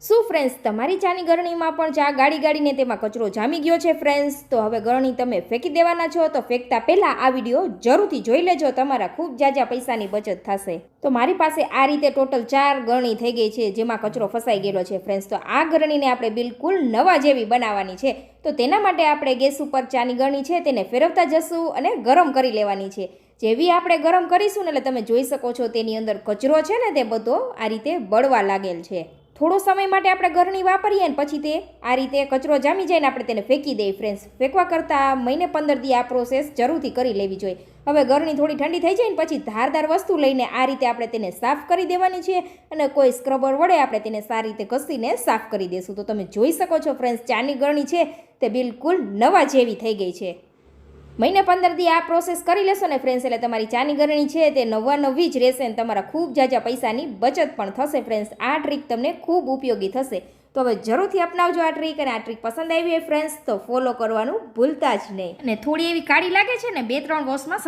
શું ફ્રેન્ડ્સ તમારી ચાની ગરણીમાં પણ ચા ગાડીને તેમાં કચરો જામી ગયો છે ફ્રેન્ડ્સ? તો હવે ગરણી તમે ફેંકી દેવાના છો તો ફેંકતા પહેલાં આ વિડીયો જરૂરથી જોઈ લેજો, તમારા ખૂબ જાજા પૈસાની બચત થશે. તો મારી પાસે આ રીતે ટોટલ 4 ગરણી થઈ ગઈ છે જેમાં કચરો ફસાઈ ગયેલો છે ફ્રેન્ડ્સ. તો આ ગરણીને આપણે બિલકુલ નવા જેવી બનાવવાની છે. તો તેના માટે આપણે ગેસ ઉપર ચાની ગરણી છે તેને ફેરવતા જશું અને ગરમ કરી લેવાની છે. જેવી આપણે ગરમ કરીશું ને એટલે તમે જોઈ શકો છો તેની અંદર કચરો છે ને તે બધો આ રીતે બળવા લાગેલ છે. થોડો સમય માટે આપણે ગરણી વાપરીએ ને પછી તે આ રીતે કચરો જામી જાય ને આપણે તેને ફેંકી દઈએ ફ્રેન્ડ્સ. ફેંકવા કરતાં મહિને 15 દી આ પ્રોસેસ જરૂરથી કરી લેવી જોઈએ. હવે ગરણી થોડી ઠંડી થઈ જાય ને પછી ધારદાર વસ્તુ લઈને આ રીતે આપણે તેને સાફ કરી દેવાની છે અને કોઈ સ્ક્રબર વડે આપણે તેને સારી રીતે ઘસીને સાફ કરી દઈશું. તો તમે જોઈ શકો છો ફ્રેન્ડ્સ, ચાની ગરણી છે તે બિલકુલ નવા જેવી થઈ ગઈ છે. મહિને 15 દી આ પ્રોસેસ કરી લેશો ને ફ્રેન્ડ્સ એટલે તમારી ચાની ગરણી છે તે નવી જ રહેશે ને તમારા ખૂબ જાજા પૈસાની બચત પણ થશે ફ્રેન્ડ્સ. આ ટ્રીક તમને ખૂબ ઉપયોગી થશે. તો હવે જરૂરથી અપનાવજો આ ટ્રીક, અને આ ટ્રીક પસંદ આવી હોય ફ્રેન્ડ્સ તો ફોલો કરવાનું ભૂલતા જ નહીં. અને થોડી એવી કાળી લાગે છે ને 2-3 વોશમાં